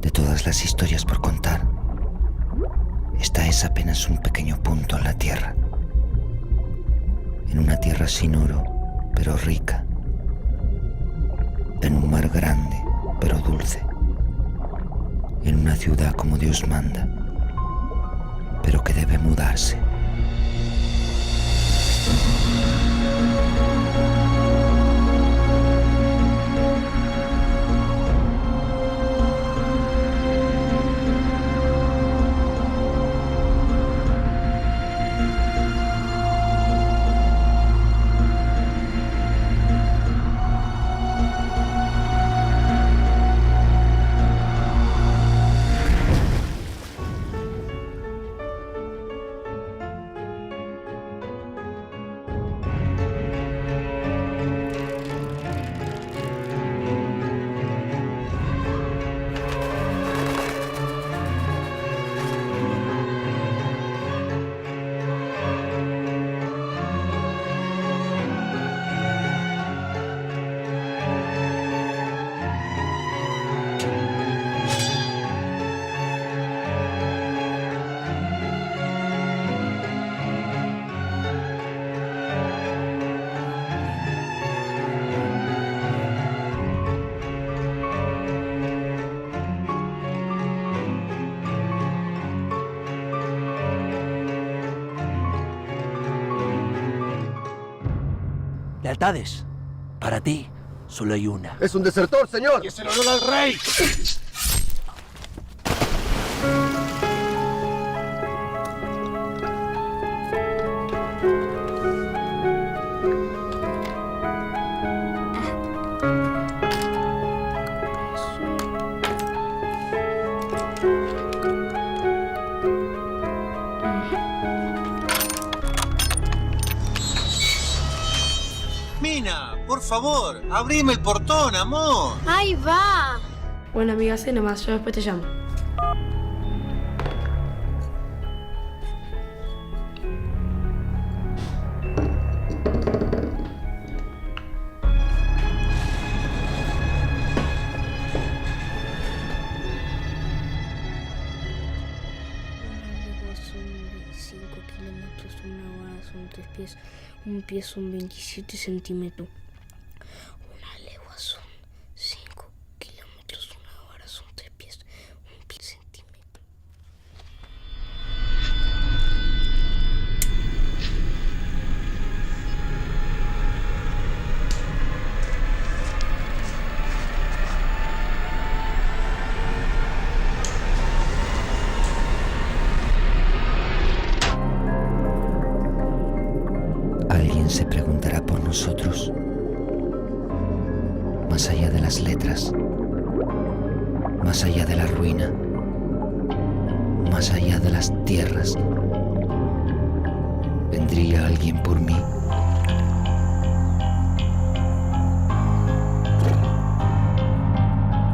De todas las historias por contar, esta es apenas un pequeño punto en la tierra. En una tierra sin oro, pero rica. En un mar grande, pero dulce. En una ciudad como Dios manda, pero que debe mudarse. Lealtades. Para ti, solo hay una. ¡Es un desertor, señor! ¡Y es el honor al rey! Mina, por favor, abrime el portón, amor. ¡Ahí va! Bueno, amiga, sé nomás, yo después te llamo. Un pie son 27 centímetros. Una legua son 5 kilómetros. Una hora son 3 pies. Un pie centímetro. Alguien se preguntará por nosotros, más allá de las letras, más allá de la ruina, más allá de las tierras. ¿Vendría alguien por mí?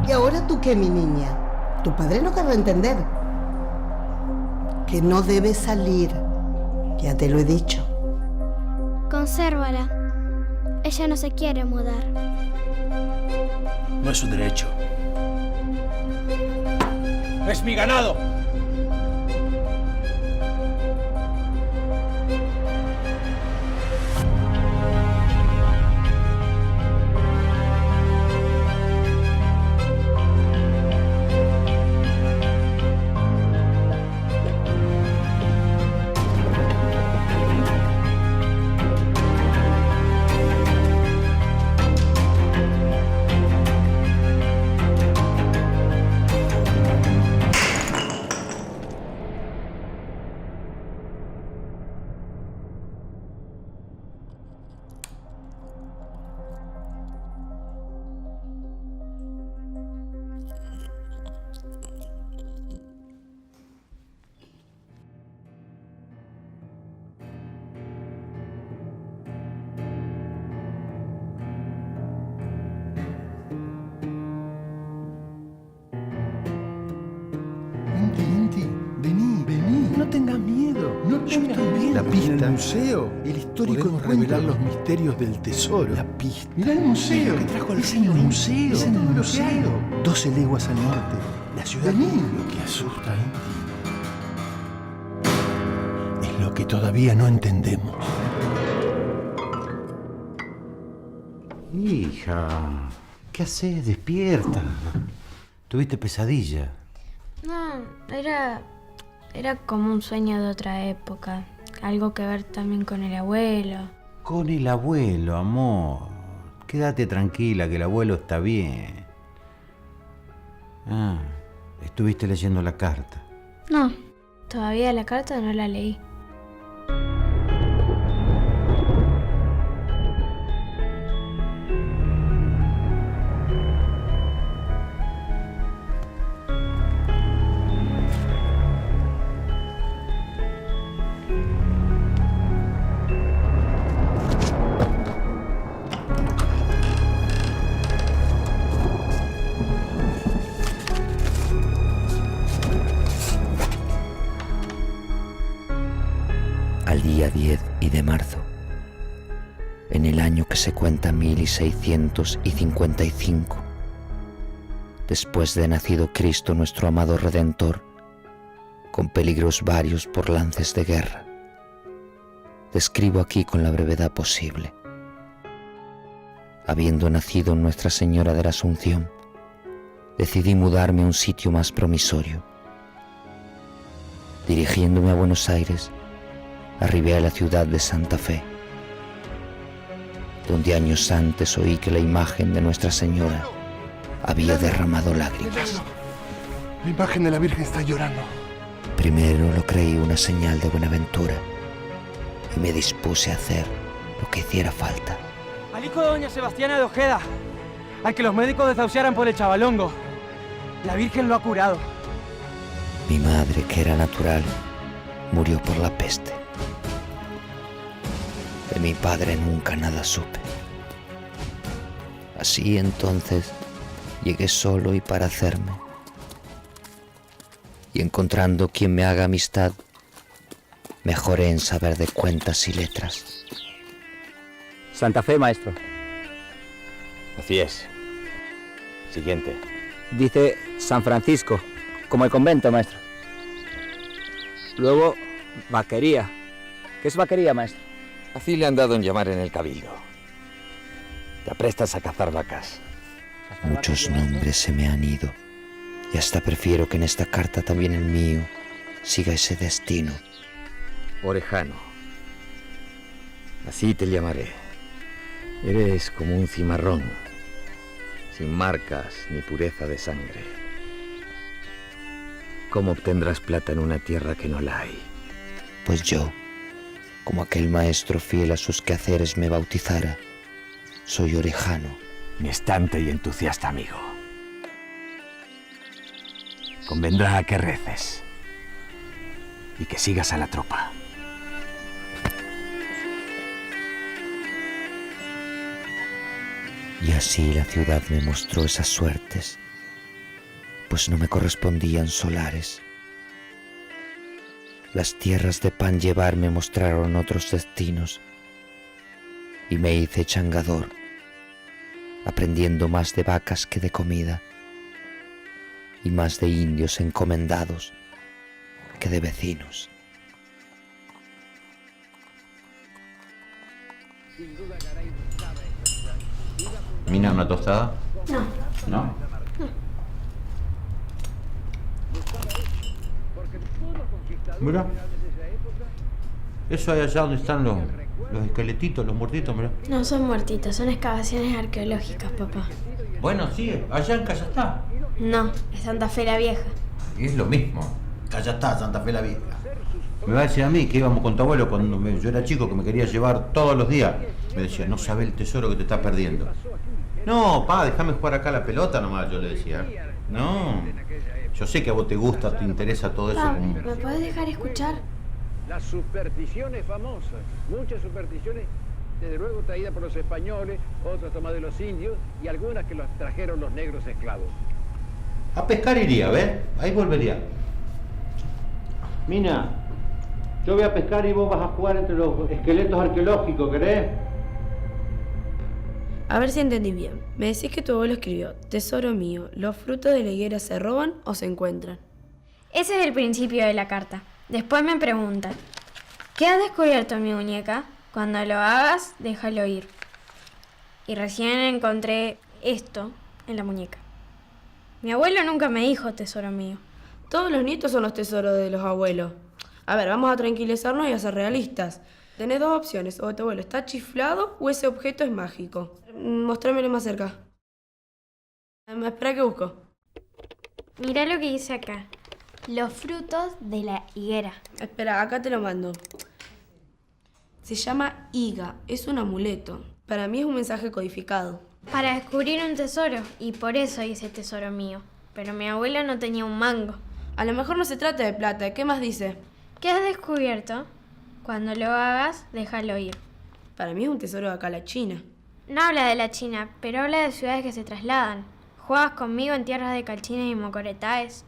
¿Y ahora tú qué, mi niña? Tu padre no querrá entender. Que no debes salir. Ya te lo he dicho. Consérvala. Ella no se quiere mudar. No es su derecho. ¡Es mi ganado! No tengas miedo. No tengas miedo. La pista. El museo. El histórico encuentro. Revelar los misterios del tesoro. La pista. Mirá el museo. Que trajo al reino. El museo. Es en el museo. 12 leguas al norte. La ciudad lo que asusta, es lo que todavía no entendemos. Hija, ¿qué haces? Despierta. ¿Tuviste pesadilla? No, era como un sueño de otra época. Algo que ver también con el abuelo. Con el abuelo, amor. Quédate tranquila, que el abuelo está bien. Ah, estuviste leyendo la carta. No, todavía la carta no la leí. Al día 10 y de marzo, en el año que se cuenta 1655, después de nacido Cristo nuestro amado Redentor, con peligros varios por lances de guerra, describo aquí con la brevedad posible. Habiendo nacido Nuestra Señora de la Asunción, decidí mudarme a un sitio más promisorio. Dirigiéndome a Buenos Aires, arribé a la ciudad de Santa Fe, donde años antes oí que la imagen de Nuestra Señora había derramado lágrimas. La imagen de la Virgen está llorando. Primero lo creí una señal de buenaventura y me dispuse a hacer lo que hiciera falta. Al hijo de doña Sebastiana de Ojeda, al que los médicos desahuciaran por el chavalongo. La Virgen lo ha curado. Mi madre, que era natural, murió por la peste. De mi padre nunca nada supe. Así entonces llegué solo y para hacerme. Y encontrando quien me haga amistad, mejoré en saber de cuentas y letras. Santa Fe, maestro. Así es. Siguiente. Dice San Francisco, como el convento, maestro. Luego, vaquería. ¿Qué es vaquería, maestro? Así le han dado en llamar en el cabildo. Te aprestas a cazar vacas. Muchos nombres se me han ido, y hasta prefiero que en esta carta también el mío siga ese destino. Orejano. Así te llamaré. Eres como un cimarrón, sin marcas ni pureza de sangre. ¿Cómo obtendrás plata en una tierra que no la hay? Pues yo, como aquel maestro fiel a sus quehaceres me bautizara, soy Orejano. Mi estante y entusiasta amigo. Convendrá a que reces y que sigas a la tropa. Y así la ciudad me mostró esas suertes, pues no me correspondían solares. Las tierras de pan llevar me mostraron otros destinos, y me hice changador, aprendiendo más de vacas que de comida, y más de indios encomendados que de vecinos. ¿Mina, una tostada? No. ¿No? Mira. Eso hay allá donde están los esqueletitos, los muertitos, mira. No son muertitos, son excavaciones arqueológicas, papá. Bueno, sí, allá en Cayastá. No, es Santa Fe la Vieja. Es lo mismo. Cayastá, Santa Fe la Vieja. Me va a decir a mí que íbamos con tu abuelo cuando yo era chico, que me quería llevar todos los días. Me decía, no sabes el tesoro que te estás perdiendo. No, pa, déjame jugar acá la pelota nomás, yo le decía. No, yo sé que a vos te gusta, te interesa todo eso. Pa, ¿me podés dejar escuchar? Las supersticiones famosas, muchas supersticiones, desde luego traídas por los españoles, otras tomadas de los indios y algunas que los trajeron los negros esclavos. A pescar iría, ¿ves? Ahí volvería. Mina, yo voy a pescar y vos vas a jugar entre los esqueletos arqueológicos, ¿querés? A ver si entendí bien. Me decís que tu abuelo escribió: tesoro mío, ¿los frutos de la higuera se roban o se encuentran? Ese es el principio de la carta. Después me preguntan: ¿qué has descubierto, mi muñeca? Cuando lo hagas, déjalo ir. Y recién encontré esto en la muñeca. Mi abuelo nunca me dijo tesoro mío. Todos los nietos son los tesoros de los abuelos. A ver, vamos a tranquilizarnos y a ser realistas. Tenés dos opciones: o tu abuelo está chiflado o ese objeto es mágico. Mostrámelo más cerca. Espera que busco. Mirá lo que dice acá: los frutos de la higuera. Espera, acá te lo mando. Se llama higa, es un amuleto. Para mí es un mensaje codificado. Para descubrir un tesoro, y por eso dice tesoro mío. Pero mi abuelo no tenía un mango. A lo mejor no se trata de plata, ¿qué más dice? ¿Qué has descubierto? Cuando lo hagas, déjalo ir. Para mí es un tesoro de acá, la China. No habla de la China, pero habla de ciudades que se trasladan. ¿Juegas conmigo en tierras de calchines y mocoretaes?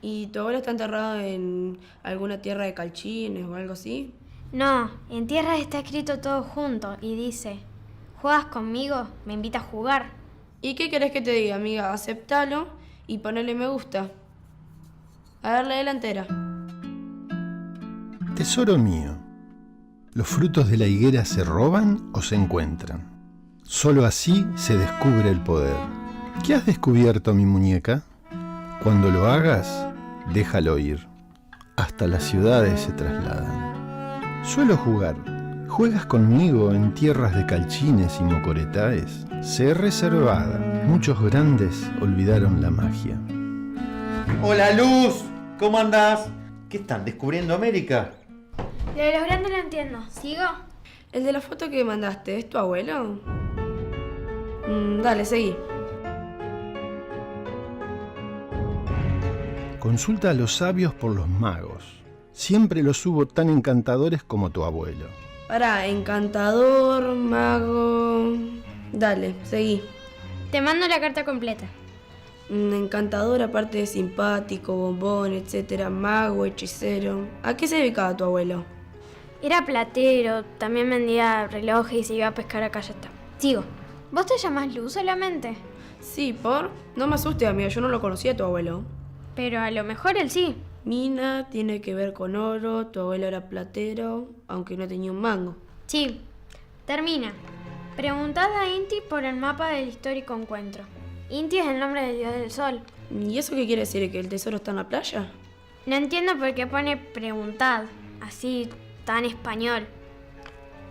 ¿Y tu abuelo está enterrado en alguna tierra de calchines o algo así? No, en tierras está escrito todo junto y dice: ¿juegas conmigo? Me invita a jugar. ¿Y qué querés que te diga, amiga? Aceptalo y ponele me gusta. A ver, la delantera. Tesoro mío, ¿los frutos de la higuera se roban o se encuentran? Solo así se descubre el poder. ¿Qué has descubierto, mi muñeca? Cuando lo hagas, déjalo ir. Hasta las ciudades se trasladan. Suelo jugar. ¿Juegas conmigo en tierras de calchines y mocoretaes? Sé reservada. Muchos grandes olvidaron la magia. Hola, Luz. ¿Cómo andás? ¿Qué están descubriendo América? Lo de los grandes lo entiendo. ¿Sigo? El de la foto que mandaste, ¿es tu abuelo? Dale, seguí. Consulta a los sabios por los magos. Siempre los hubo tan encantadores como tu abuelo. Pará, encantador, mago... Dale, seguí. Te mando la carta completa. Encantador, aparte de simpático, bombón, etcétera, mago, hechicero. ¿A qué se dedicaba tu abuelo? Era platero, también vendía relojes y se iba a pescar a Cayetá. Sigo. ¿Vos te llamás Luz solamente? Sí, ¿por? No me asustes, amiga, yo no lo conocía a tu abuelo. Pero a lo mejor él sí. Mina tiene que ver con oro, tu abuelo era platero, aunque no tenía un mango. Sí. Termina. Preguntad a Inti por el mapa del histórico encuentro. Inti es el nombre del dios del sol. ¿Y eso qué quiere decir? ¿Que el tesoro está en la playa? No entiendo por qué pone preguntad, así tan español.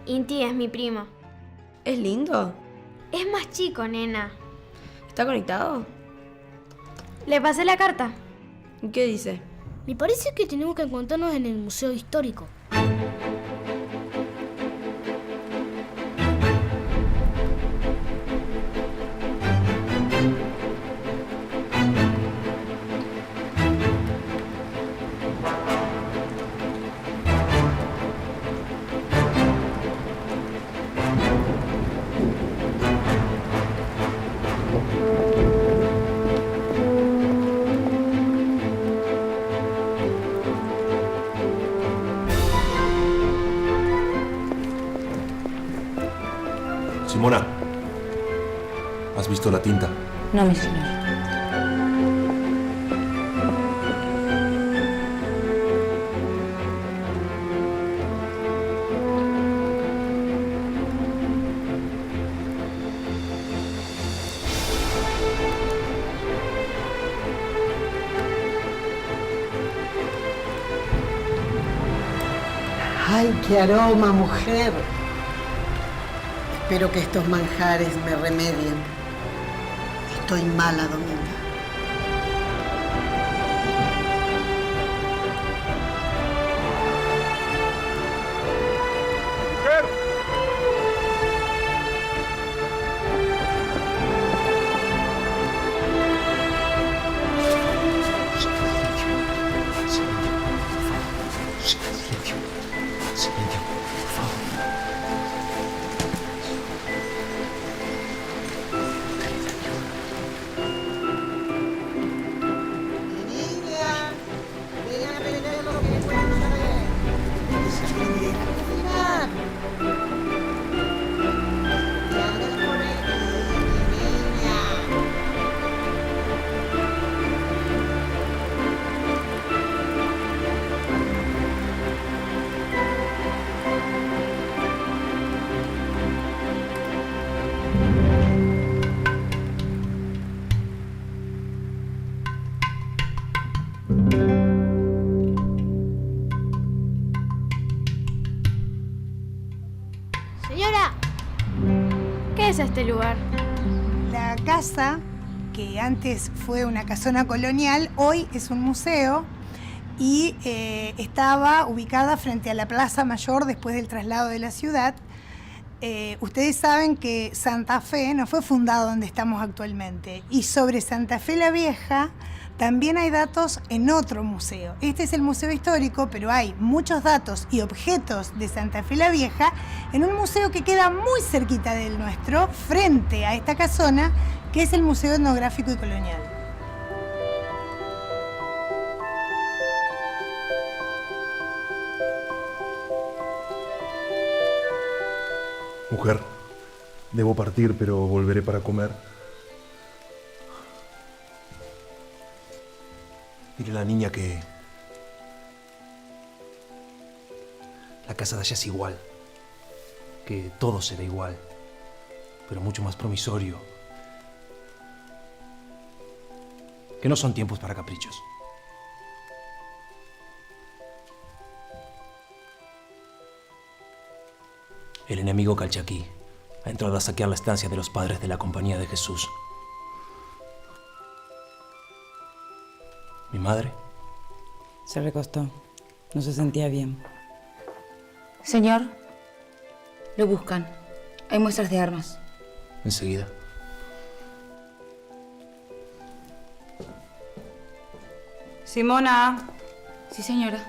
Inti es mi primo. ¿Es lindo? Es más chico, nena. ¿Está conectado? Le pasé la carta. ¿Qué dice? Me parece que tenemos que encontrarnos en el Museo Histórico. Simona, ¿has visto la tinta? No, mi señor. ¡Ay, qué aroma, mujer! Espero que estos manjares me remedien. Estoy mala, Dominga. este lugar? La casa, que antes fue una casona colonial, hoy es un museo y estaba ubicada frente a la Plaza Mayor después del traslado de la ciudad. Ustedes saben que Santa Fe no fue fundado donde estamos actualmente. Y sobre Santa Fe la Vieja también hay datos en otro museo. Este es el Museo Histórico, pero hay muchos datos y objetos de Santa Fe la Vieja en un museo que queda muy cerquita del nuestro, frente a esta casona, que es el Museo Etnográfico y Colonial. Mujer, debo partir, pero volveré para comer. Dile a la niña que la casa de allá es igual, que todo será igual, pero mucho más promisorio, que no son tiempos para caprichos. El enemigo calchaquí ha entrado a saquear la estancia de los padres de la Compañía de Jesús. ¿Mi madre? Se recostó. No se sentía bien. Señor, lo buscan. Hay muestras de armas. Enseguida. Simona. Sí, señora.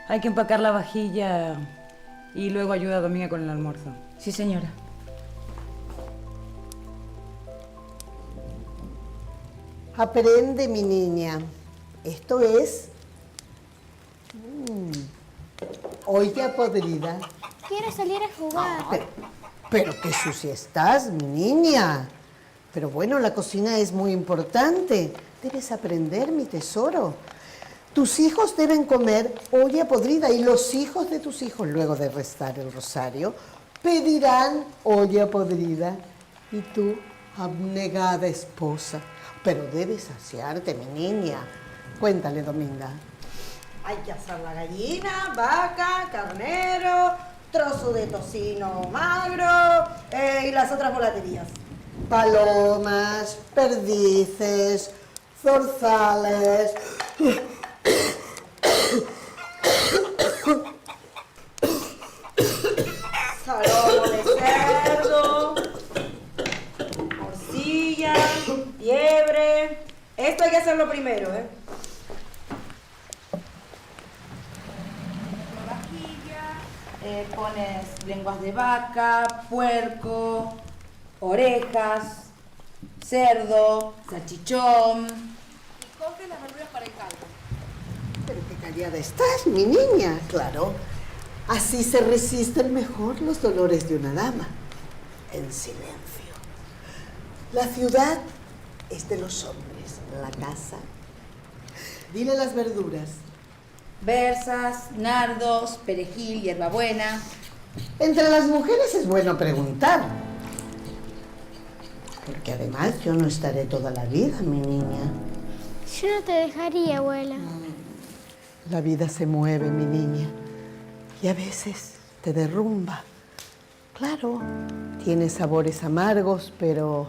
Hay que empacar la vajilla y luego ayuda a Dominga con el almuerzo. Sí, señora. Aprende, mi niña. Esto es olla podrida. Quiero salir a jugar. Pero qué sucia estás, mi niña. Pero bueno, la cocina es muy importante. Debes aprender, mi tesoro. Tus hijos deben comer olla podrida y los hijos de tus hijos, luego de rezar el rosario, pedirán olla podrida. Y tú, abnegada esposa, pero debes saciarte, mi niña. Cuéntale, Dominga. Hay que asar la gallina, vaca, carnero, trozo de tocino magro y las otras volaterías. Palomas, perdices, zorzales. Salomo de cerdo, morcilla, liebre. Esto hay que hacerlo primero, ¿eh? Pones lenguas de vaca, puerco, orejas, cerdo, salchichón. Y coge las verduras para el caldo. Pero qué callada estás, mi niña. Claro, así se resisten mejor los dolores de una dama. En silencio. La ciudad es de los hombres, la casa. Dile las verduras. Berzas, nardos, perejil, hierbabuena. Entre las mujeres es bueno preguntar. Porque además yo no estaré toda la vida, mi niña. Yo no te dejaría, abuela. La vida se mueve, mi niña. Y a veces te derrumba. Claro, tiene sabores amargos, pero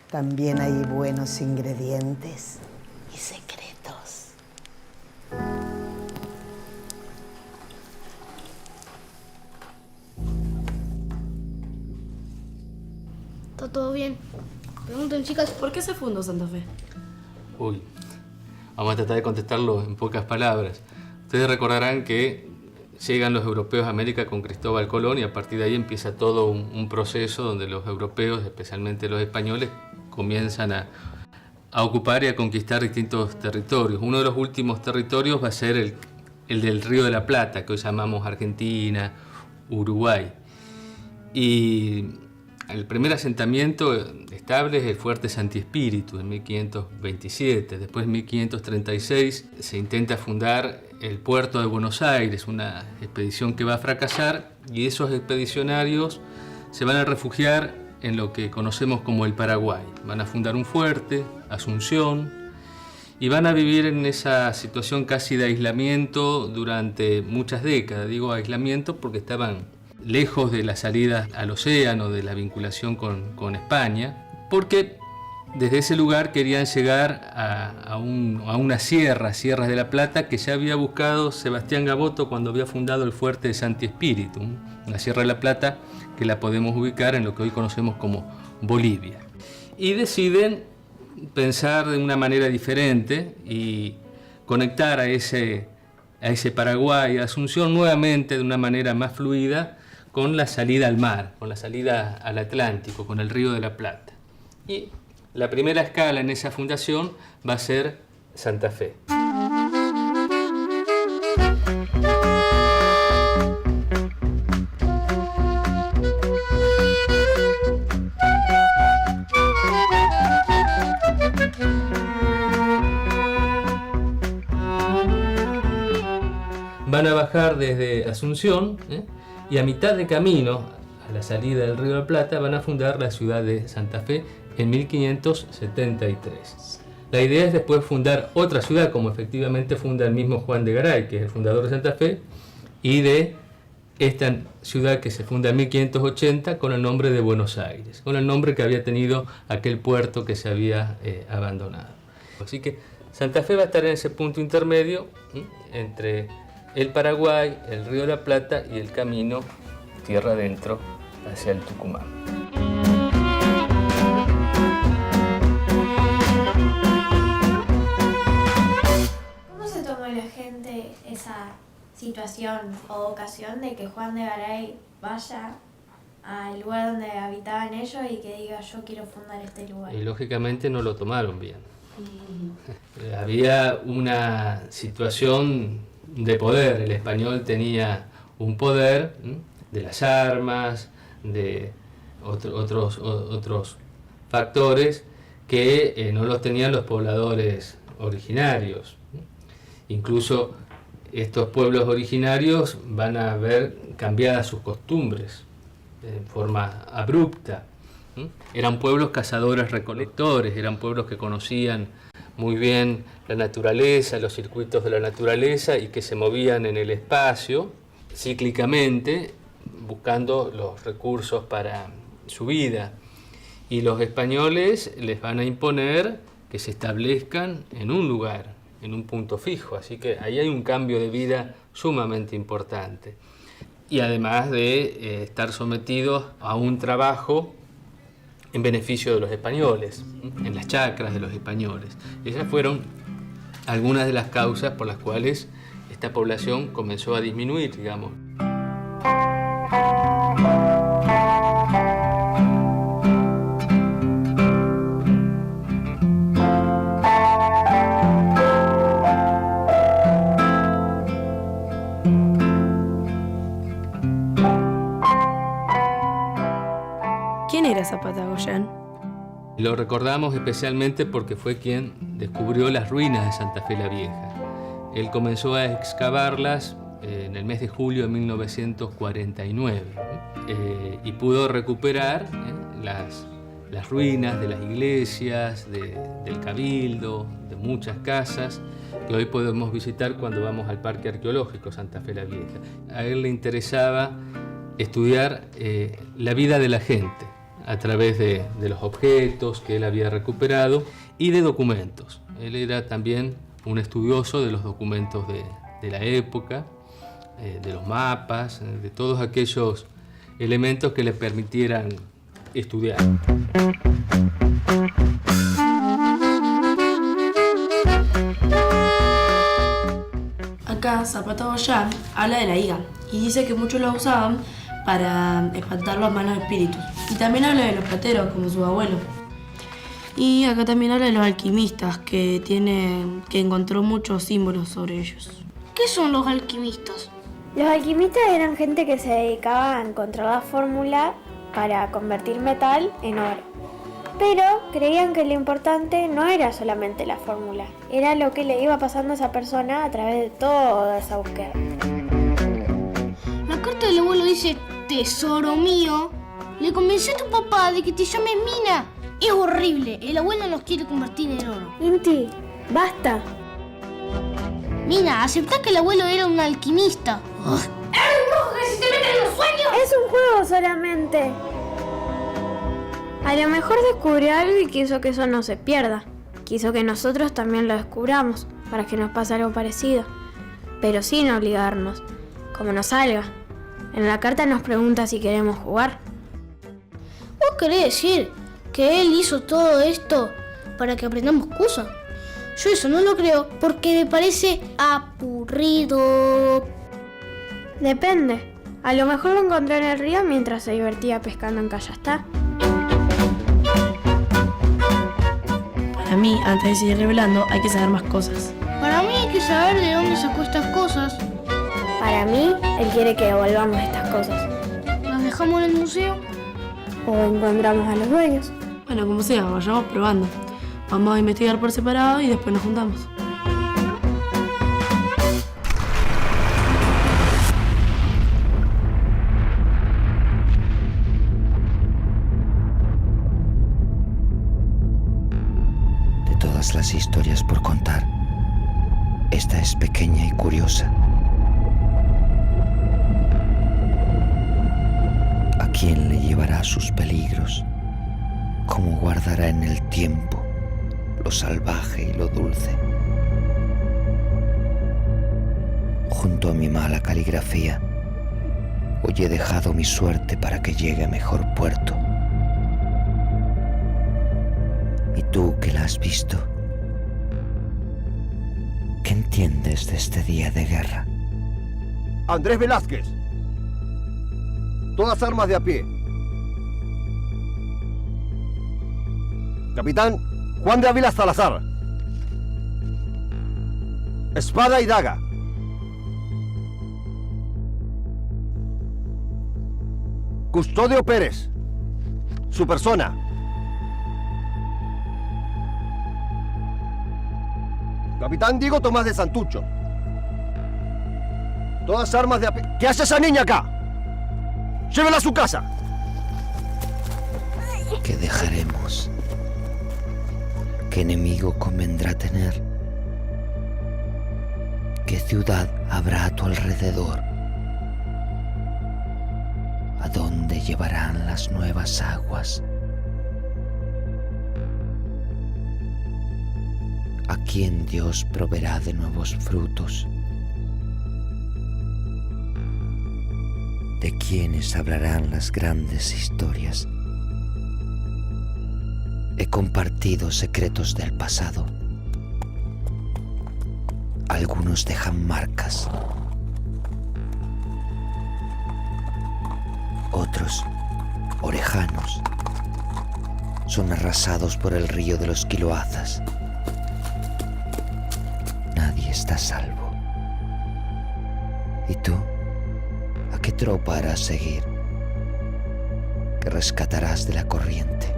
también hay buenos ingredientes y secretos. ¿Está todo bien? Pregunten, chicas. ¿Por qué se fundó Santa Fe? Uy, vamos a tratar de contestarlo en pocas palabras. Ustedes recordarán que llegan los europeos a América con Cristóbal Colón y a partir de ahí empieza todo un proceso donde los europeos, especialmente los españoles, comienzan a ocupar y a conquistar distintos territorios. Uno de los últimos territorios va a ser el del Río de la Plata, que hoy llamamos Argentina, Uruguay. Y el primer asentamiento estable es el Fuerte Santi Espíritu en 1527. Después, en 1536, se intenta fundar el puerto de Buenos Aires, una expedición que va a fracasar, y esos expedicionarios se van a refugiar en lo que conocemos como el Paraguay. Van a fundar un fuerte, Asunción, y van a vivir en esa situación casi de aislamiento durante muchas décadas. Digo aislamiento porque estaban lejos de la salida al océano, de la vinculación con España, porque desde ese lugar querían llegar a una sierras de la Plata, que ya había buscado Sebastián Gaboto cuando había fundado el fuerte de Santi Espíritu, la Sierra de la Plata, que la podemos ubicar en lo que hoy conocemos como Bolivia. Y deciden pensar de una manera diferente y conectar a ese Paraguay, a Asunción, nuevamente de una manera más fluida, con la salida al mar, con la salida al Atlántico, con el Río de la Plata. Y la primera escala en esa fundación va a ser Santa Fe. Van a bajar desde Asunción, y a mitad de camino, a la salida del Río de la Plata, van a fundar la ciudad de Santa Fe en 1573. La idea es después fundar otra ciudad, como efectivamente funda el mismo Juan de Garay, que es el fundador de Santa Fe, y de esta ciudad que se funda en 1580 con el nombre de Buenos Aires, con el nombre que había tenido aquel puerto que se había abandonado. Así que Santa Fe va a estar en ese punto intermedio entre el Paraguay, el Río de la Plata y el camino tierra adentro hacia el Tucumán. ¿Cómo se tomó la gente esa situación o ocasión de que Juan de Garay vaya al lugar donde habitaban ellos y que diga yo quiero fundar este lugar? Y lógicamente no lo tomaron bien. Había una situación de poder. El español tenía un poder de las armas, de otros factores que no los tenían los pobladores originarios. Incluso estos pueblos originarios van a ver cambiadas sus costumbres de forma abrupta. Eran pueblos cazadores recolectores, eran pueblos que conocían muy bien la naturaleza, los circuitos de la naturaleza, y que se movían en el espacio cíclicamente buscando los recursos para su vida. Y los españoles les van a imponer que se establezcan en un lugar, en un punto fijo. Así que ahí hay un cambio de vida sumamente importante. Y además de estar sometidos a un trabajo en beneficio de los españoles, en las chacras de los españoles. Esas fueron algunas de las causas por las cuales esta población comenzó a disminuir, digamos. ¿Quién era Zapata Goyán? Lo recordamos especialmente porque fue quien descubrió las ruinas de Santa Fe la Vieja. Él comenzó a excavarlas en el mes de julio de 1949 y pudo recuperar las ruinas de las iglesias, del cabildo, de muchas casas que hoy podemos visitar cuando vamos al Parque Arqueológico Santa Fe la Vieja. A él le interesaba estudiar la vida de la gente a través de los objetos que él había recuperado y de documentos. Él era también un estudioso de los documentos de la época, de los mapas, de todos aquellos elementos que le permitieran estudiar. Acá Zapata Goyán habla de la higa y dice que muchos la usaban para espantar los malos espíritus. Y también habla de los plateros, como su abuelo. Y acá también habla de los alquimistas, que encontró muchos símbolos sobre ellos. ¿Qué son los alquimistas? Los alquimistas eran gente que se dedicaba a encontrar la fórmula para convertir metal en oro. Pero creían que lo importante no era solamente la fórmula, era lo que le iba pasando a esa persona a través de toda esa búsqueda. La carta del abuelo dice, tesoro mío, le convencí a tu papá de que te llames Mina. Es horrible, el abuelo nos quiere convertir en oro. Inti, basta. Mina, aceptá que el abuelo era un alquimista. ¡Es un brujo que se te mete en los sueños! Es un juego solamente. A lo mejor descubrió algo y quiso que eso no se pierda. Quiso que nosotros también lo descubramos, para que nos pase algo parecido. Pero sin obligarnos, como nos salga. En la carta nos pregunta si queremos jugar. ¿Vos querés decir que él hizo todo esto para que aprendamos cosas? Yo eso no lo creo, porque me parece aburrido. Depende. A lo mejor lo encontró en el río mientras se divertía pescando en Callastá. Para mí, antes de seguir revelando, hay que saber más cosas. Para mí hay que saber de dónde sacó estas cosas. Para mí, él quiere que devolvamos estas cosas. ¿Las dejamos en el museo? O encontramos a los dueños. Bueno, como sea, vayamos probando. Vamos a investigar por separado y después nos juntamos. De todas las historias por contar, esta es pequeña y curiosa. ¿A quién le llevará sus peligros? ¿Cómo guardará en el tiempo lo salvaje y lo dulce? Junto a mi mala caligrafía, hoy he dejado mi suerte para que llegue a mejor puerto. ¿Y tú que la has visto? ¿Qué entiendes de este día de guerra? Andrés Velázquez. Todas armas de a pie. Capitán Juan de Ávila Salazar. Espada y daga. Custodio Pérez. Su persona. Capitán Diego Tomás de Santucho. Todas armas de a pie. ¿Qué hace esa niña acá? ¡Llévela a su casa! ¿Qué dejaremos? ¿Qué enemigo convendrá tener? ¿Qué ciudad habrá a tu alrededor? ¿A dónde llevarán las nuevas aguas? ¿A quién Dios proveerá de nuevos frutos? ¿De quiénes hablarán las grandes historias? He compartido secretos del pasado. Algunos dejan marcas. Otros, orejanos, son arrasados por el río de los Quiloazas. Nadie está a salvo. ¿Y tú? ¿A qué tropa harás seguir? ¿Qué rescatarás de la corriente?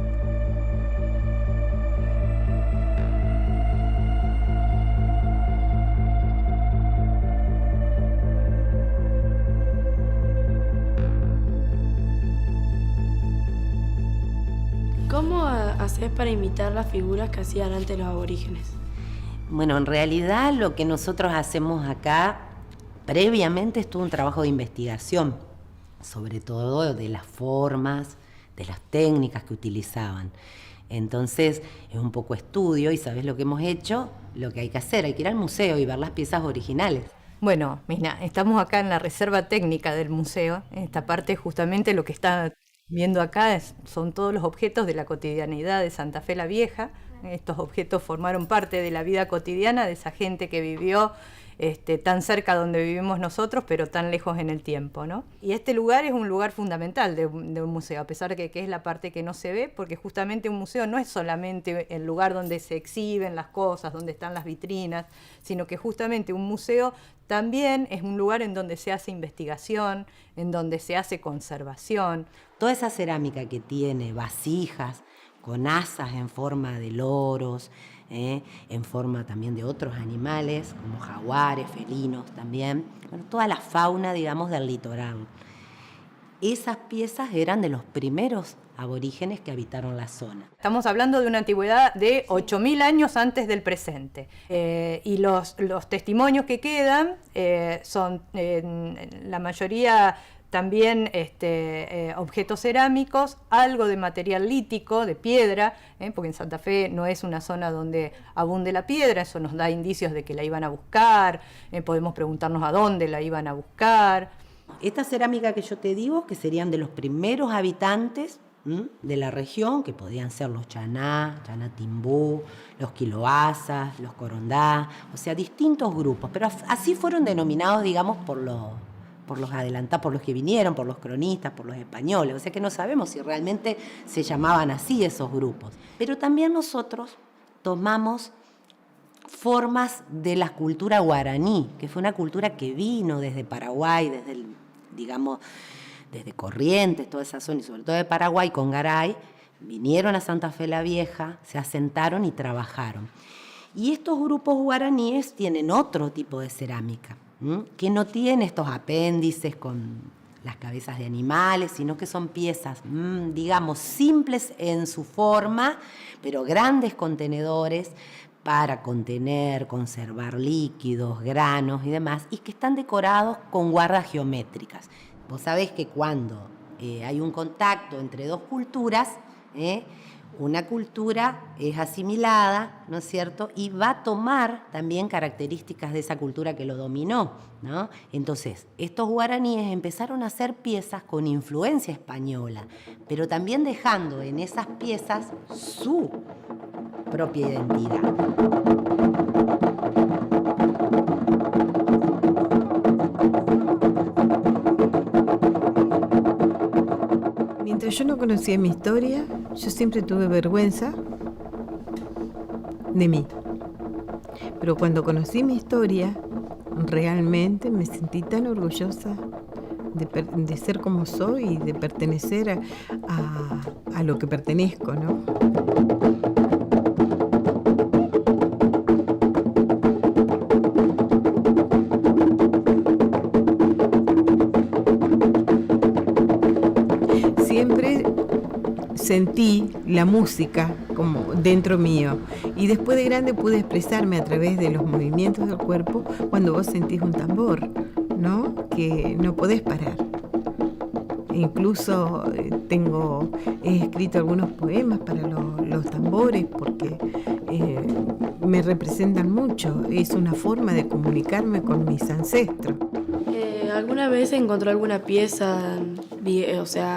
¿Cómo haces para imitar las figuras que hacían antes los aborígenes? Bueno, en realidad lo que nosotros hacemos acá, previamente estuvo un trabajo de investigación, sobre todo de las formas, de las técnicas que utilizaban. Entonces es un poco estudio y ¿sabes lo que hemos hecho? Lo que hay que hacer, hay que ir al museo y ver las piezas originales. Bueno, mira, estamos acá en la reserva técnica del museo. En esta parte justamente lo que está viendo acá son todos los objetos de la cotidianidad de Santa Fe la Vieja. Estos objetos formaron parte de la vida cotidiana de esa gente que vivió tan cerca donde vivimos nosotros, pero tan lejos en el tiempo, ¿no? Y este lugar es un lugar fundamental de un museo, a pesar de que es la parte que no se ve, porque justamente un museo no es solamente el lugar donde se exhiben las cosas, donde están las vitrinas, sino que justamente un museo también es un lugar en donde se hace investigación, en donde se hace conservación. Toda esa cerámica que tiene vasijas con asas en forma de loros, en forma también de otros animales, como jaguares, felinos también. Bueno, toda la fauna, digamos, del litoral. Esas piezas eran de los primeros aborígenes que habitaron la zona. Estamos hablando de una antigüedad de 8.000 años antes del presente. Y los testimonios que quedan son la mayoría también objetos cerámicos, algo de material lítico, de piedra, porque en Santa Fe no es una zona donde abunde la piedra, eso nos da indicios de que la iban a buscar, podemos preguntarnos a dónde la iban a buscar. Esta cerámica que yo te digo, que serían de los primeros habitantes de la región, que podían ser los chaná, timbú, los quiloazas, los corondá, o sea, distintos grupos, pero así fueron denominados, digamos, por los adelantados, por los que vinieron, por los cronistas, por los españoles, o sea que no sabemos si realmente se llamaban así esos grupos. Pero también nosotros tomamos formas de la cultura guaraní, que fue una cultura que vino desde Paraguay, desde Corrientes, toda esa zona, y sobre todo de Paraguay con Garay, vinieron a Santa Fe la Vieja, se asentaron y trabajaron. Y estos grupos guaraníes tienen otro tipo de cerámica, que no tiene estos apéndices con las cabezas de animales, sino que son piezas, digamos, simples en su forma, pero grandes contenedores para contener, conservar líquidos, granos y demás, y que están decorados con guardas geométricas. Vos sabés que cuando hay un contacto entre dos culturas, una cultura es asimilada, ¿no es cierto? Y va a tomar también características de esa cultura que lo dominó, ¿no? Entonces, estos guaraníes empezaron a hacer piezas con influencia española, pero también dejando en esas piezas su propia identidad. Mientras yo no conocía mi historia, yo siempre tuve vergüenza de mí. Pero cuando conocí mi historia, realmente me sentí tan orgullosa de ser como soy y de pertenecer a lo que pertenezco, ¿no? Siempre sentí la música como dentro mío y después de grande pude expresarme a través de los movimientos del cuerpo cuando vos sentís un tambor, ¿no? Que no podés parar. Incluso he escrito algunos poemas para los tambores porque me representan mucho. Es una forma de comunicarme con mis ancestros. ¿Alguna vez encontró alguna pieza,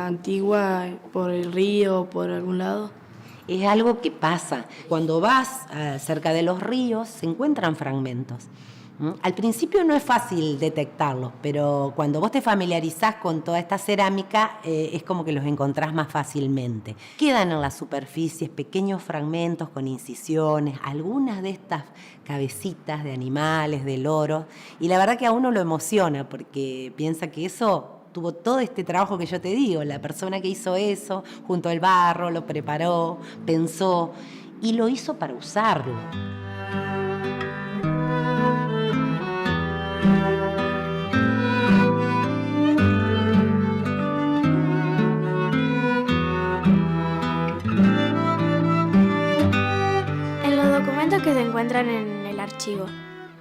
antigua por el río o por algún lado? Es algo que pasa. Cuando vas cerca de los ríos se encuentran fragmentos. Al principio no es fácil detectarlos, pero cuando vos te familiarizás con toda esta cerámica, es como que los encontrás más fácilmente. Quedan en las superficies pequeños fragmentos con incisiones, algunas de estas cabecitas de animales, de loros, y la verdad que a uno lo emociona porque piensa que eso tuvo todo este trabajo que yo te digo, la persona que hizo eso, junto al barro, lo preparó, pensó y lo hizo para usarlo. Que se encuentran en el archivo,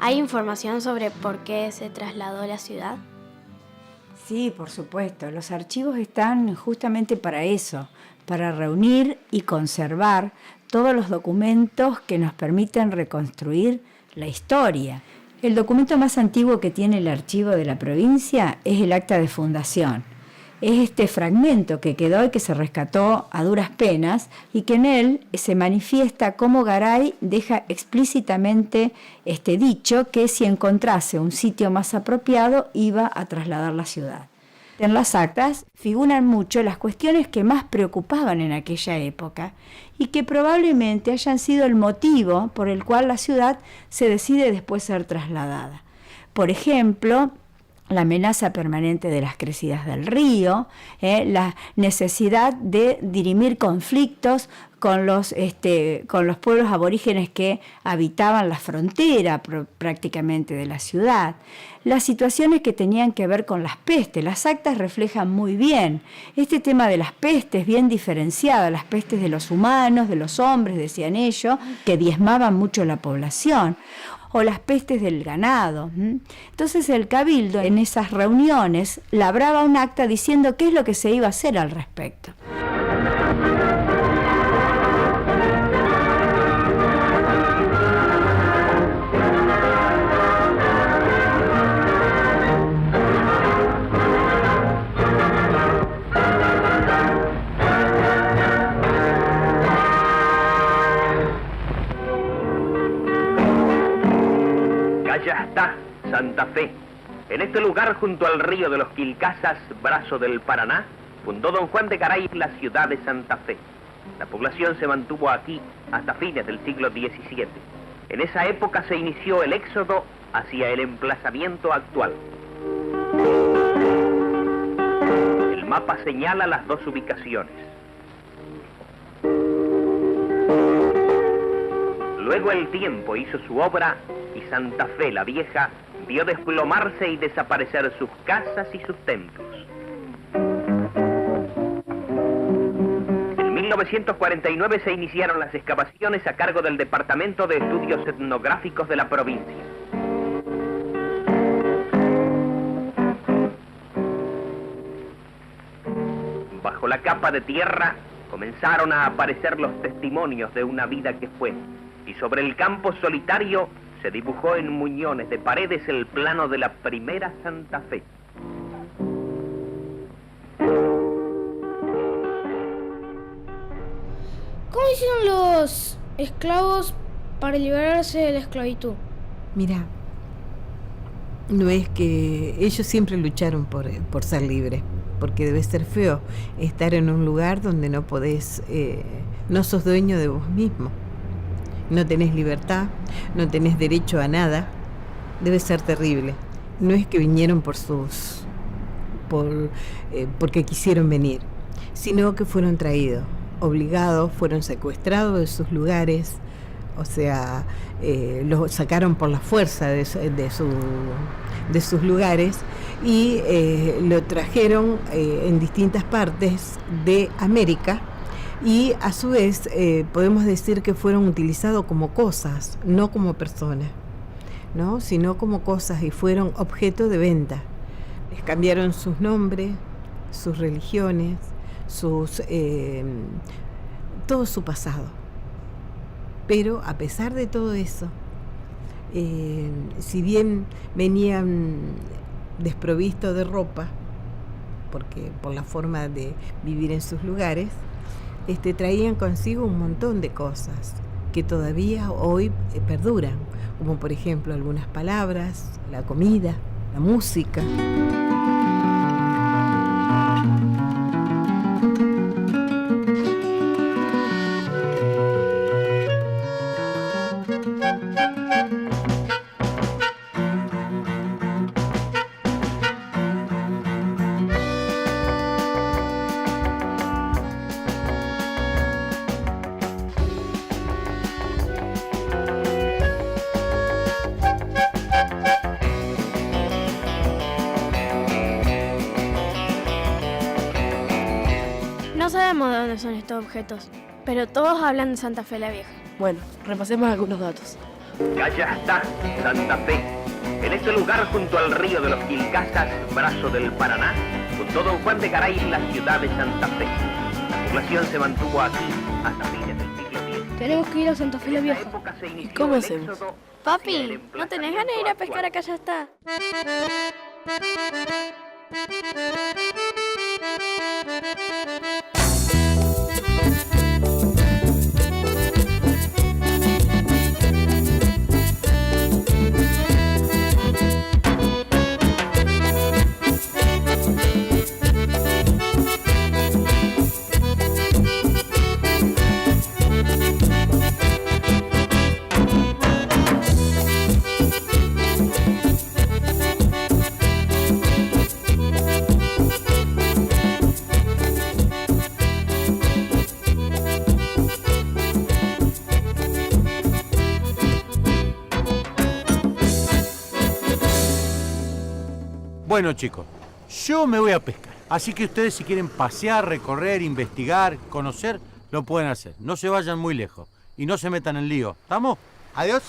¿hay información sobre por qué se trasladó la ciudad? Sí, por supuesto. Los archivos están justamente para eso, para reunir y conservar todos los documentos que nos permiten reconstruir la historia. El documento más antiguo que tiene el archivo de la provincia es el acta de fundación. Es este fragmento que quedó y que se rescató a duras penas y que en él se manifiesta cómo Garay deja explícitamente este dicho que si encontrase un sitio más apropiado iba a trasladar la ciudad. En las actas figuran mucho las cuestiones que más preocupaban en aquella época y que probablemente hayan sido el motivo por el cual la ciudad se decide después ser trasladada. Por ejemplo, la amenaza permanente de las crecidas del río, la necesidad de dirimir conflictos con los pueblos aborígenes que habitaban la frontera prácticamente de la ciudad, las situaciones que tenían que ver con las pestes. Las actas reflejan muy bien este tema de las pestes, bien diferenciada, las pestes de los humanos, de los hombres, decían ellos, que diezmaban mucho la población, o las pestes del ganado. Entonces el cabildo en esas reuniones labraba un acta diciendo qué es lo que se iba a hacer al respecto. Ya está, Santa Fe. En este lugar, junto al río de los Quilcasas, brazo del Paraná, fundó don Juan de Garay la ciudad de Santa Fe. La población se mantuvo aquí hasta fines del siglo XVII. En esa época se inició el éxodo hacia el emplazamiento actual. El mapa señala las dos ubicaciones. Luego el tiempo hizo su obra y Santa Fe la Vieja vio desplomarse y desaparecer sus casas y sus templos. En 1949 se iniciaron las excavaciones a cargo del Departamento de Estudios Etnográficos de la provincia. Bajo la capa de tierra comenzaron a aparecer los testimonios de una vida que fue, y sobre el campo solitario se dibujó en muñones de paredes el plano de la primera Santa Fe. ¿Cómo hicieron los esclavos para liberarse de la esclavitud? Mira, no es que ellos siempre lucharon por ser libres, porque debe ser feo estar en un lugar donde no podés, no sos dueño de vos mismo. No tenés libertad, no tenés derecho a nada, debe ser terrible. No es que vinieron porque quisieron venir, sino que fueron traídos, obligados, fueron secuestrados de sus lugares, o sea, los sacaron por la fuerza de sus lugares y lo trajeron en distintas partes de América. Y a su vez podemos decir que fueron utilizados como cosas, no como personas, ¿no? Sino como cosas, y fueron objeto de venta. Les cambiaron sus nombres, sus religiones, todo su pasado. Pero a pesar de todo eso, si bien venían desprovistos de ropa, porque por la forma de vivir en sus lugares, traían consigo un montón de cosas que todavía hoy perduran, como por ejemplo algunas palabras, la comida, la música. No sabemos de dónde son estos objetos, pero todos hablan de Santa Fe la Vieja. Bueno, repasemos algunos datos. Allá está, Santa Fe. En este lugar, junto al río de los Quilcasas, brazo del Paraná, fundó don Juan de Garay la ciudad de Santa Fe. La población se mantuvo aquí hasta fines del siglo X. Tenemos que ir a Santa Fe la Vieja. ¿Y cómo hacemos? Papi, ¿no tenés ganas de ir a pescar acá? Ya está. Bueno, chicos, yo me voy a pescar. Así que ustedes, si quieren pasear, recorrer, investigar, conocer, lo pueden hacer. No se vayan muy lejos y no se metan en lío. ¿Estamos? Adiós.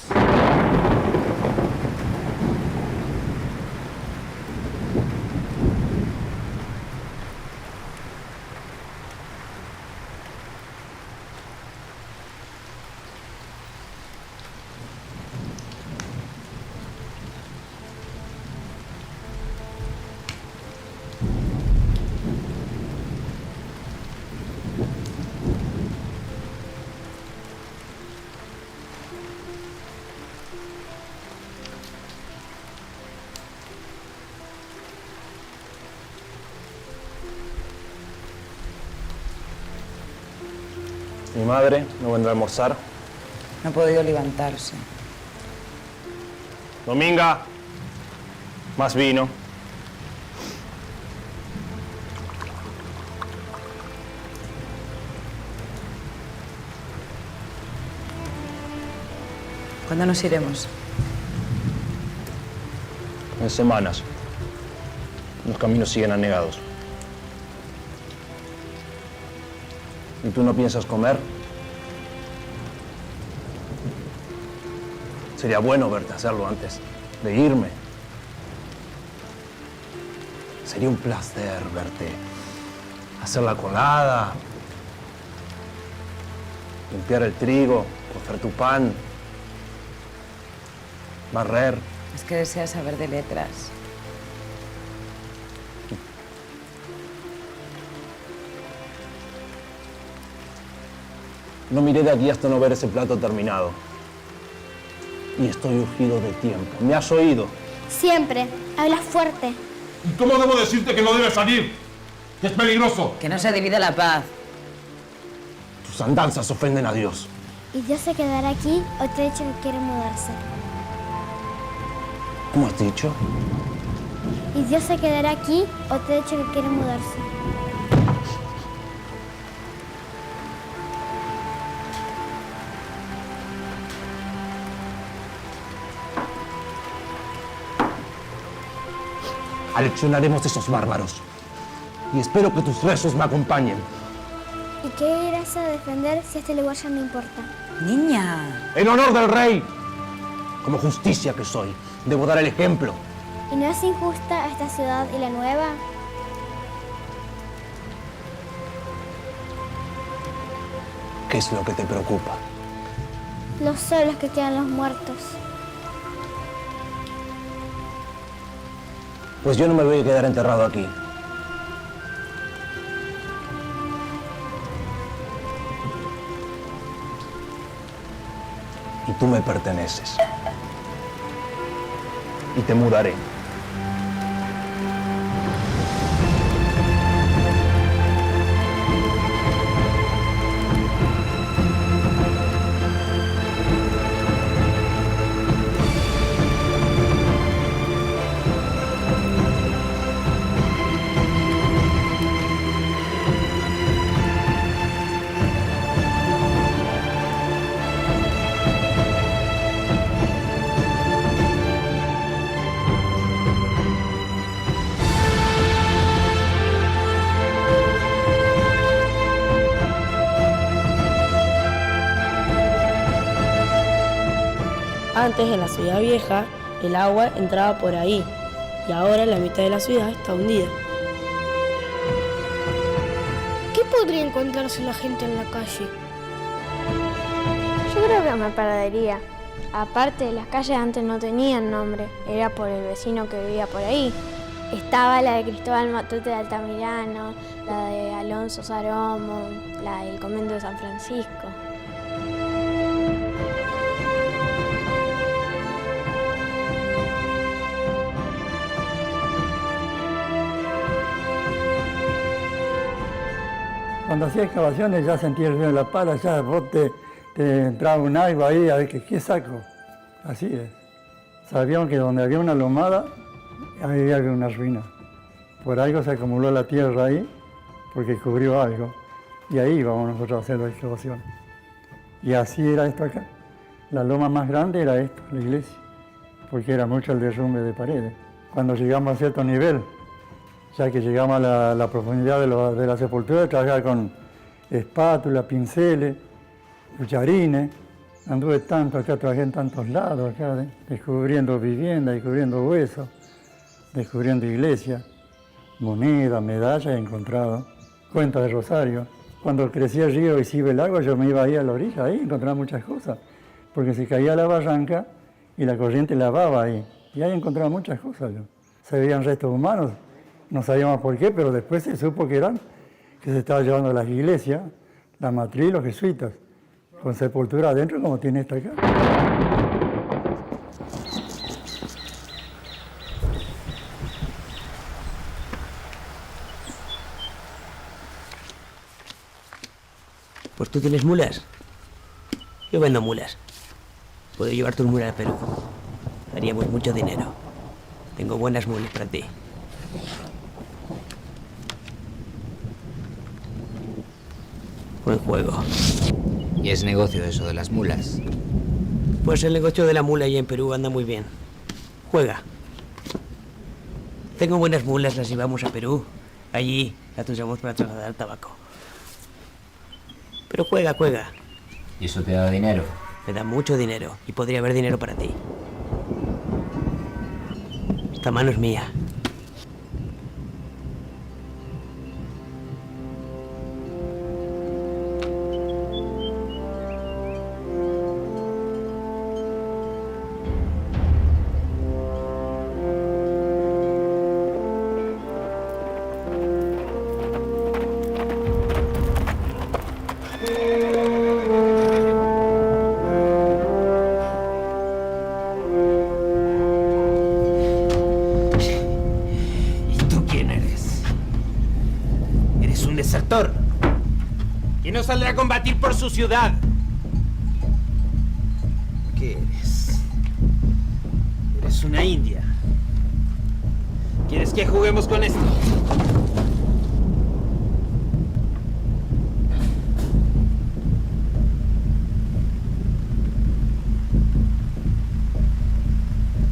Mi madre no vendrá a almorzar. No ha podido levantarse. Dominga, más vino. ¿Cuándo nos iremos? En semanas. Los caminos siguen anegados. ¿Y tú no piensas comer? Sería bueno verte hacerlo antes de irme. Sería un placer verte hacer la colada, limpiar el trigo, cocer tu pan, barrer. Es que deseas saber de letras. No miré de aquí hasta no ver ese plato terminado. Y estoy urgido de tiempo. ¿Me has oído? Siempre. Hablas fuerte. ¿Y cómo debo decirte que no debes salir? Que es peligroso. Que no se divide la paz. Tus andanzas ofenden a Dios. ¿Y Dios se quedará aquí o te ha dicho que quiere mudarse? ¿Cómo has dicho? ¿Y Dios se quedará aquí o te ha dicho que quiere mudarse? Aleccionaremos a esos bárbaros. Y espero que tus rezos me acompañen. ¿Y qué irás a defender si este lugar ya no importa? Niña. En honor del rey. Como justicia que soy, debo dar el ejemplo. ¿Y no es injusta esta ciudad y la nueva? ¿Qué es lo que te preocupa? Los solos que quedan los muertos. Pues yo no me voy a quedar enterrado aquí. Y tú me perteneces. Y te mudaré. Antes, en la ciudad vieja, el agua entraba por ahí y ahora la mitad de la ciudad está hundida. ¿Qué podría encontrarse la gente en la calle? Yo creo que me perdería. Aparte, las calles antes no tenían nombre, era por el vecino que vivía por ahí. Estaba la de Cristóbal Matute de Altamirano, la de Alonso Saromo, la del convento de San Francisco. Cuando hacía excavaciones ya sentía el ruido de la pala, ya vos te entraba un algo ahí, a ver qué saco. Así es. Sabíamos que donde había una lomada, ahí había una ruina. Por algo se acumuló la tierra ahí, porque cubrió algo. Y ahí íbamos nosotros a hacer la excavación. Y así era esto acá. La loma más grande era esto, la iglesia, porque era mucho el derrumbe de paredes. Cuando llegamos a cierto nivel, ya que llegamos a la profundidad de la sepultura, trabajaba con espátula, pinceles, cucharines. Anduve tanto acá, trabajé en tantos lados acá, descubriendo viviendas, descubriendo huesos, descubriendo iglesias, monedas, medallas he encontrado, cuentas de rosario. Cuando crecía el río y se iba el agua, yo me iba ahí a la orilla, ahí encontraba muchas cosas, porque se caía la barranca y la corriente lavaba ahí, y ahí encontraba muchas cosas yo. Se veían restos humanos. No sabíamos por qué, pero después se supo que se estaba llevando a las iglesias, la matriz, los jesuitas, con sepultura adentro como tiene esta acá. Pues tú tienes mulas. Yo vendo mulas. Puedo llevar tus mulas a Perú. Haríamos mucho dinero. Tengo buenas mulas para ti. Buen juego. ¿Y es negocio eso de las mulas? Pues el negocio de la mula allí en Perú anda muy bien. Juega. Tengo buenas mulas, las llevamos a Perú. Allí las usamos para trasladar tabaco. Pero juega, juega. ¿Y eso te da dinero? Me da mucho dinero y podría haber dinero para ti. Esta mano es mía. ¿Quién no saldrá a combatir por su ciudad? ¿Qué eres? Eres una india. ¿Quieres que juguemos con esto?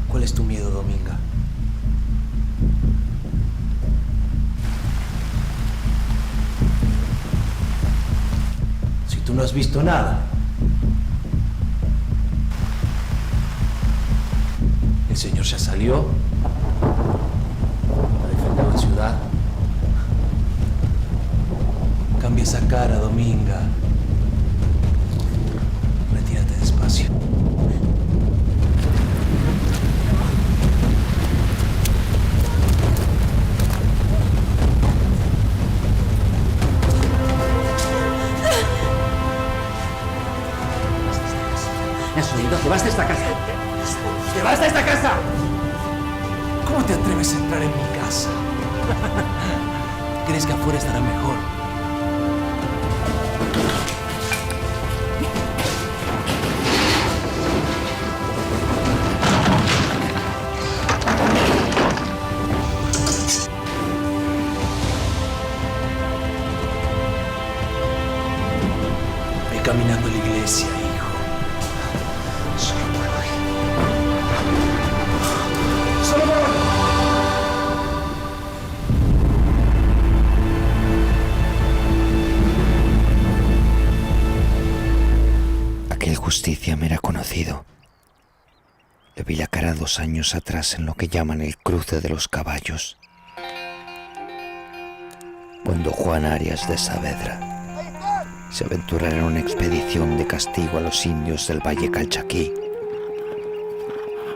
¿Cuál es tu miedo, Dominga? Tú no has visto nada. El señor ya salió a defender la ciudad. Cambia esa cara, Dominga. Retírate despacio. ¡Te vas de esta casa! ¡Te vas de esta casa! ¿Cómo te atreves a entrar en mi casa? ¿Crees que afuera estará mejor? Ve caminando a la iglesia, hijo. Aquel Justicia me era conocido. Le vi la cara 2 años atrás en lo que llaman el cruce de los caballos, cuando Juan Arias de Saavedra se aventurara en una expedición de castigo a los indios del Valle Calchaquí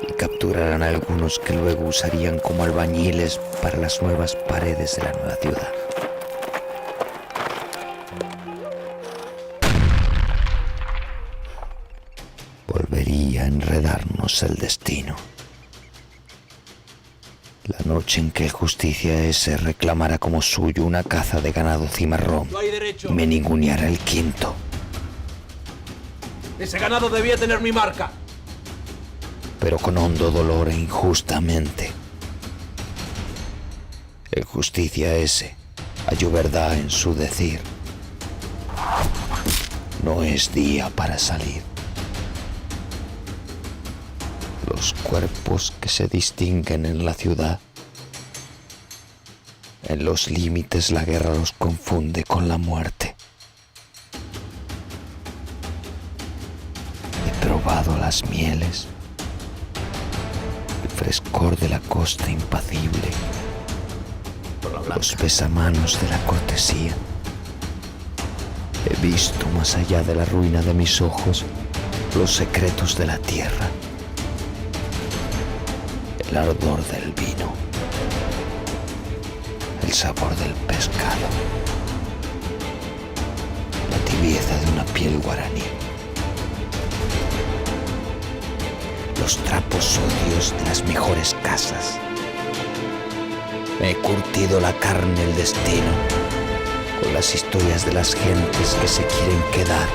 y capturaran a algunos que luego usarían como albañiles para las nuevas paredes de la nueva ciudad. Volvería a enredarnos el destino. La noche en que el Justicia ese reclamara como suyo una caza de ganado cimarrón y me ninguneara el quinto. Ese ganado debía tener mi marca. Pero con hondo dolor e injustamente. El Justicia ese halló verdad en su decir. No es día para salir. Los cuerpos que se distinguen en la ciudad, en los límites la guerra los confunde con la muerte. He probado las mieles, el frescor de la costa impacible, los besamanos de la cortesía. He visto más allá de la ruina de mis ojos los secretos de la tierra, el ardor del vino, el sabor del pescado, la tibieza de una piel guaraní, los trapos odios de las mejores casas. Me he curtido la carne el destino con las historias de las gentes que se quieren quedar,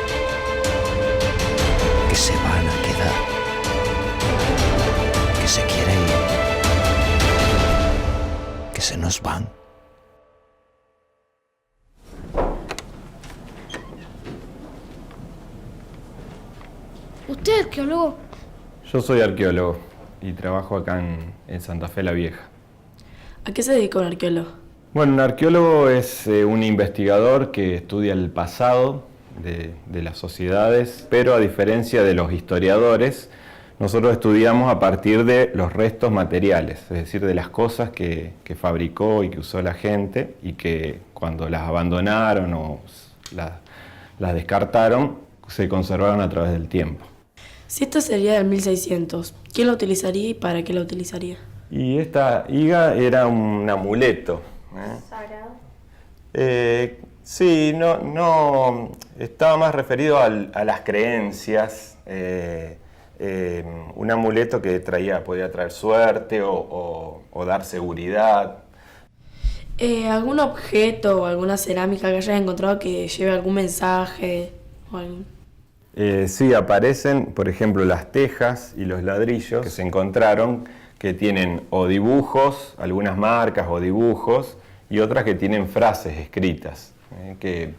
que se van a quedar, que se quieren ir, que se nos van. ¿Usted es arqueólogo? Yo soy arqueólogo y trabajo acá en Santa Fe la Vieja. ¿A qué se dedica un arqueólogo? Bueno, un arqueólogo es un investigador que estudia el pasado de las sociedades, pero a diferencia de los historiadores, nosotros estudiamos a partir de los restos materiales, es decir, de las cosas que fabricó y que usó la gente y que cuando las abandonaron o las descartaron, se conservaron a través del tiempo. Si esta sería del 1600, ¿quién la utilizaría y para qué la utilizaría? Y esta higa era un amuleto. ¿Sagrado? Sí, no, estaba más referido a las creencias. Un amuleto que podía traer suerte o dar seguridad. ¿Algún objeto o alguna cerámica que hayas encontrado que lleve algún mensaje o algo? Sí, aparecen, por ejemplo, las tejas y los ladrillos que se encontraron que tienen o dibujos, algunas marcas o dibujos, y otras que tienen frases escritas, que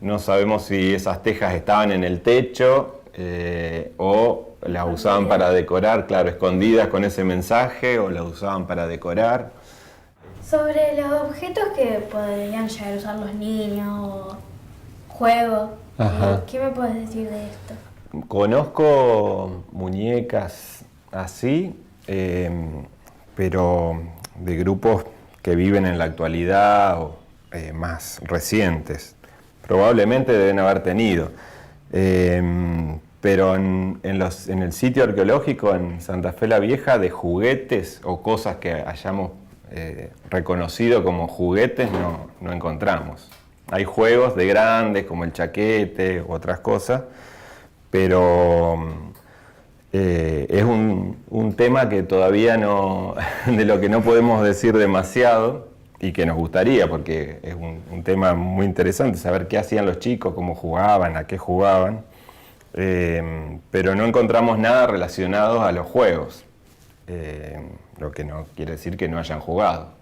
no sabemos si esas tejas estaban en el techo o las usaban para decorar, claro, escondidas con ese mensaje, o las usaban para decorar. Sobre los objetos que podrían llegar a usar los niños o juegos, ¿qué me puedes decir de esto? Conozco muñecas así, pero de grupos que viven en la actualidad o más recientes. Probablemente deben haber tenido. Pero en el sitio arqueológico en Santa Fe la Vieja, de juguetes o cosas que hayamos reconocido como juguetes no encontramos. Hay juegos de grandes como el chaquete u otras cosas, pero es un tema que todavía de lo que no podemos decir demasiado y que nos gustaría, porque es un tema muy interesante, saber qué hacían los chicos, cómo jugaban, a qué jugaban, pero no encontramos nada relacionado a los juegos, lo que no quiere decir que no hayan jugado.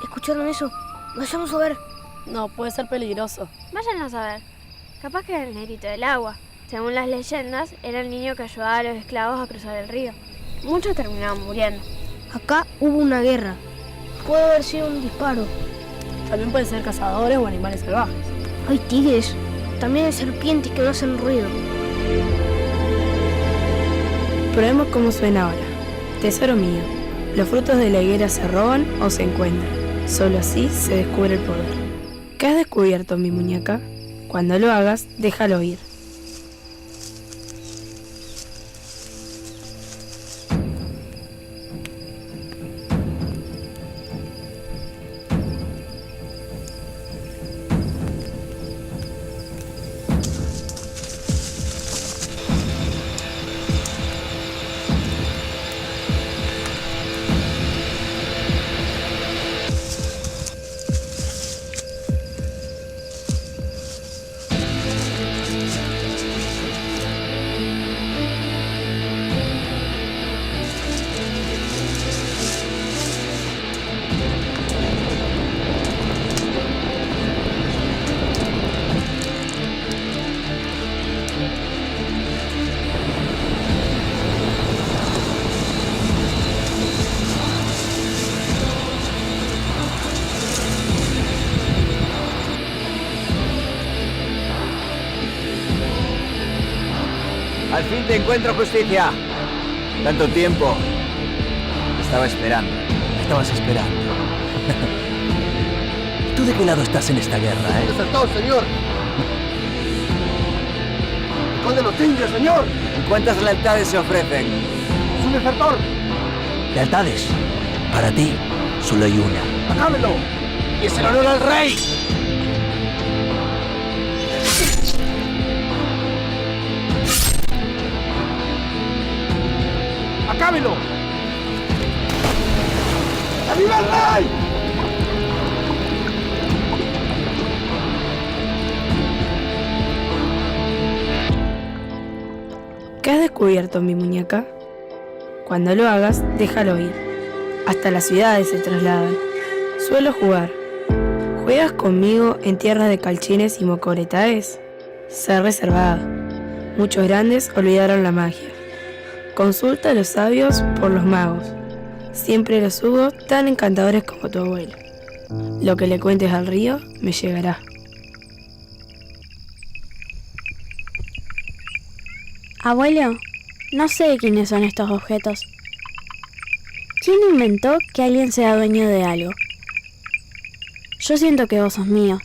¿Escucharon eso? Vayamos a ver. No, puede ser peligroso. Váyanos a ver. Capaz que era el negrito del agua. Según las leyendas, era el niño que ayudaba a los esclavos a cruzar el río. muchos terminaron muriendo. Acá hubo una guerra. Puede haber sido un disparo. También pueden ser cazadores o animales salvajes. Hay tigres. También hay serpientes que no hacen ruido. Probemos cómo suena ahora. Tesoro mío, los frutos de la higuera se roban o se encuentran. Solo así se descubre el poder. ¿Qué has descubierto, mi muñeca? Cuando lo hagas, déjalo ir. Al fin te encuentro, Justicia. Tanto tiempo. Te estaba esperando. Me estabas esperando. ¿Tú de qué lado estás en esta guerra, ¡Desertor, señor! ¡Conde los indios, señor! ¿Y cuántas lealtades se ofrecen? ¡Es un desertor! ¿Lealtades? Para ti, solo hay una. ¡Hagámelo! ¡Y es el honor al rey! ¡Acábelo! ¡Arriba el rey! ¿Qué has descubierto, mi muñeca? Cuando lo hagas, déjalo ir. Hasta las ciudades se trasladan. Suelo jugar. ¿Juegas conmigo en tierras de calchines y mocoretaes? Sé reservada. Muchos grandes olvidaron la magia. Consulta a los sabios por los magos. Siempre los hubo tan encantadores como tu abuelo. Lo que le cuentes al río me llegará. Abuelo, no sé quiénes son estos objetos. ¿Quién inventó que alguien sea dueño de algo? Yo siento que vos sos mío,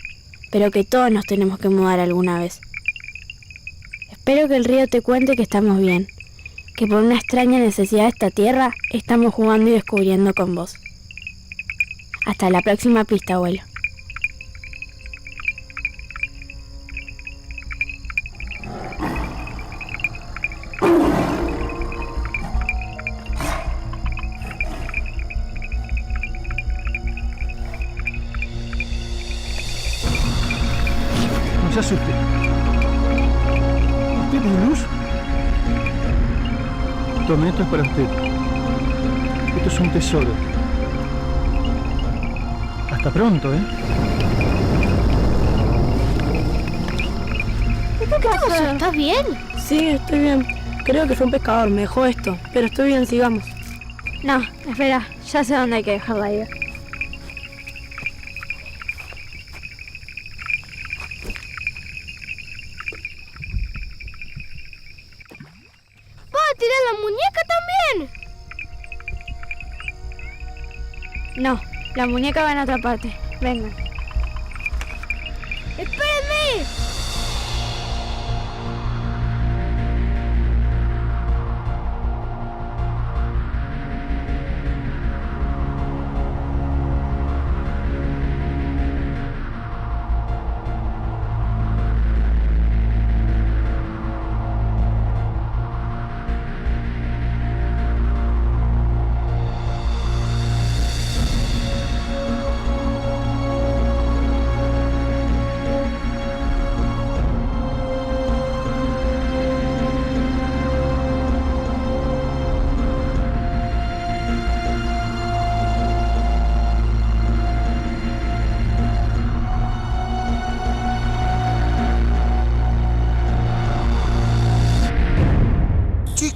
pero que todos nos tenemos que mudar alguna vez. Espero que el río te cuente que estamos bien, que por una extraña necesidad de esta tierra estamos jugando y descubriendo con vos. Hasta la próxima pista, abuelo. No se asuste. ¿Usted tiene luz? Tome, esto es para usted. Esto es un tesoro. Hasta pronto, ¿eh? ¿Qué te pasa? ¿Estás bien? Sí, estoy bien. Creo que fue un pescador, me dejó esto. Pero estoy bien, sigamos. No, espera, ya sé dónde hay que dejarla ir. ¿Vas a tirar la muñeca también? No, la muñeca va en otra parte. Vengan. ¡Espérenme!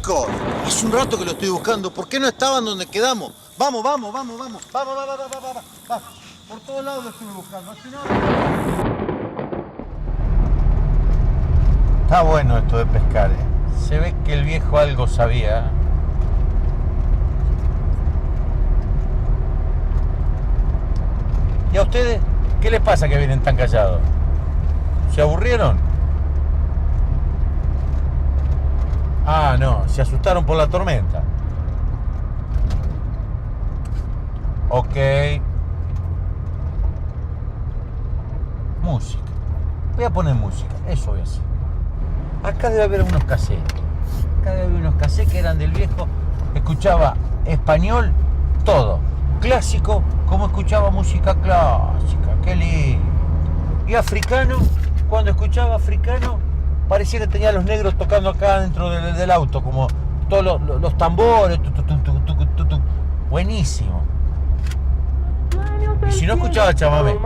chicos! Hace un rato que lo estoy buscando. ¿Por qué no estaban donde quedamos? Vamos. Vamos. Por todos lados lo estuve buscando. Está bueno esto de pescar, ¿eh? Se ve que el viejo algo sabía. ¿Y a ustedes qué les pasa que vienen tan callados? ¿Se aburrieron? Ah, no, se asustaron por la tormenta. Ok. Música. Voy a poner música, eso voy a hacer. Acá debe haber unos cassettes. Acá debe haber unos cassettes que eran del viejo. Escuchaba español, todo. Clásico, como escuchaba música clásica. Qué lindo. Y africano, cuando escuchaba africano, parecía que tenía a los negros tocando acá dentro del auto, como todos los tambores. Buenísimo. Y si no escuchaba chamamé,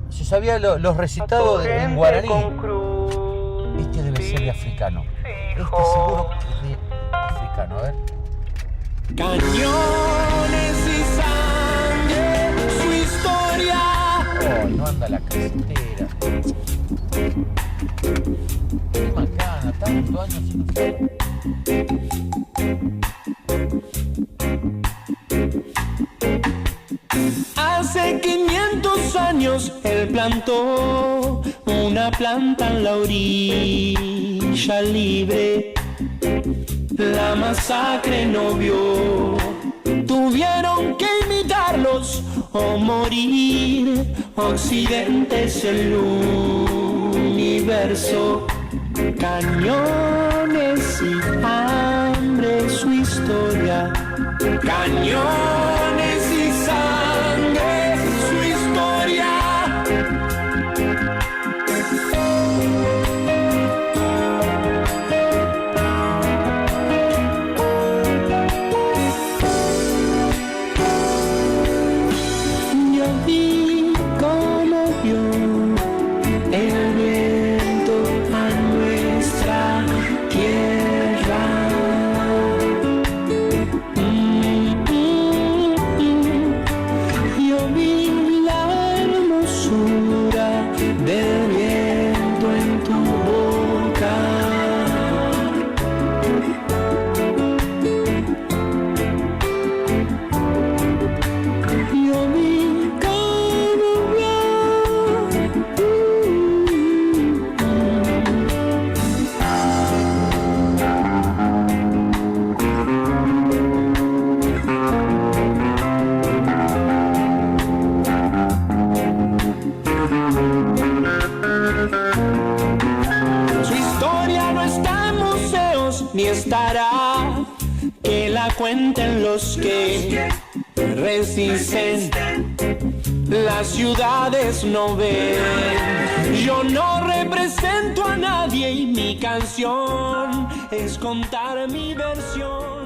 se sabía los recitados en guaraní. Este debe ser de africano. Este seguro que es de africano, a ver. Cañones y sangre, su historia. Oh, no anda la casetera. Qué macana, tantos años sin usar. Hace 500 años él plantó una planta en la orilla libre. La masacre no vio, tuvieron que imitarlos o morir. Occidente es el universo, cañones y hambre, su historia. Cañones y sangre, su historia. Ni estará, que la cuenten los que resisten. Las ciudades no ven. Yo no represento a nadie y mi canción es contar mi versión.